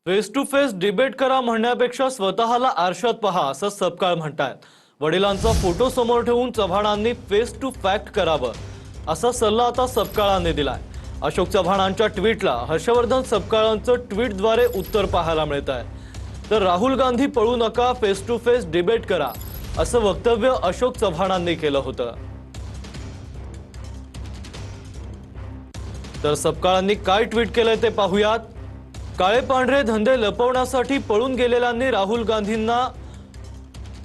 Face to face debate करा म्हणण्यापेक्षा स्वतःला आरशात पहा असं सपकाळ म्हणतात। वडिलांचा फोटो समोर ठेवून चव्हाणांनी फेस टू फॅक्ट करावं असा सल्ला आता सपकाळांनी दिलाय। अशोक चव्हाणांच्या ट्विटला हर्षवर्धन सपकाळांचं ट्विटद्वारे उत्तर पाहायला मिळत आहे। तर राहुल गांधी पळू नका, फेस टू फेस डिबेट करा असं वक्तव्य अशोक चव्हाणांनी केलं होतं। तर सपकाळांनी काय ट्विट केलंय ते पाहूयात। काळे पांढरे धंदे लपवण्यासाठी पळून गेलेल्यांनी राहुल गांधींना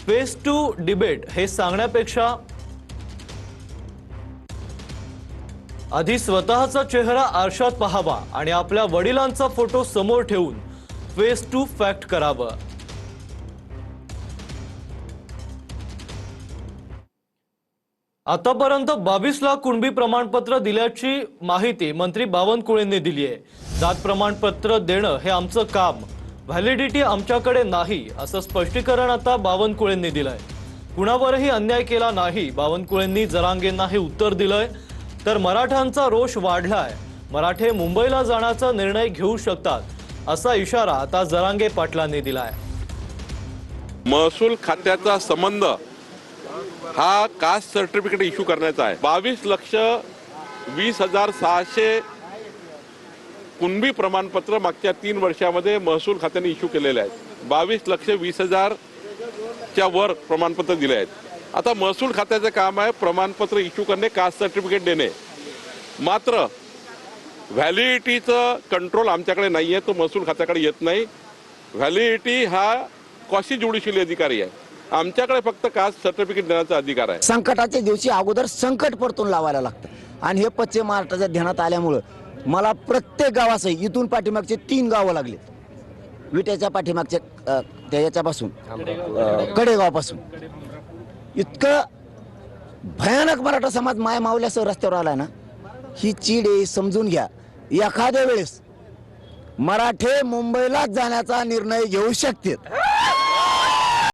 फेस टू डिबेट हे सांगण्यापेक्षा आधी स्वतःचा चेहरा आरशात पाहावा आणि आपल्या वडिलांचा फोटो समोर ठेवून फेस टू फॅक्ट करावं। आतापर्यंत 22 लाख कुणबी प्रमाणपत्र दिल्याची माहिती मंत्री बावनकुळेंनी दिली आहे। जात प्रमाणपत्र देणं हे आमचं काम, व्हॅलिडिटी आमच्याकडे नाही असं स्पष्टीकरण आता बावनकुळेंनी दिलंय। कुणावरही अन्याय केला नाही, बावनकुळेंनी जरांगेंना हे उत्तर दिलंय। तर मराठ्यांचा रोष वाढलाय, मराठे मुंबईला जाण्याचा निर्णय घेऊ शकतात असा इशारा आता जरांगे पाटलांनी दिलाय। महसूल खात्याचा संबंध हा कास्ट सर्टिफिकेट इश्यू करण्याचा आहे। 22,20,600 कुणबी प्रमाणपत्र मागच्या 3 वर्षामध्ये महसूल खात्याने इश्यू केलेले आहेत। 22,20,000 च्या वर प्रमाणपत्र दिले आहेत। आता महसूल खात्याचं काम आहे प्रमाणपत्र इश्यू करणे, कास्ट सर्टिफिकेट देणे। मात्र व्हॅलिडिटीचं कंट्रोल आमच्याकडे नाही आहे, तो महसूल खात्याकडे येत नाही। व्हॅलिडिटी हा क्वासी ज्युडिशियल अधिकारी आहे, आमच्याकडे फक्त कास्ट सर्टिफिकेट देण्याचा अधिकार आहे। संकटाच्या दिवशी अगोदर संकट परतून लावायला लागतं आणि हे पश्चिम महाराष्ट्राच्या ध्यानात आल्यामुळे मला प्रत्येक गावाचं इथून पाठीमागचे 3 गावं लागले। विट्याच्या पाठीमागच्या याच्यापासून कडेगावापासून इतकं भयानक मराठा समाज माय मावल्यासह रस्त्यावर आला ना, ही चीड आहे समजून घ्या। एखाद्या वेळेस मराठे मुंबईला जाण्याचा निर्णय घेऊ शकतात।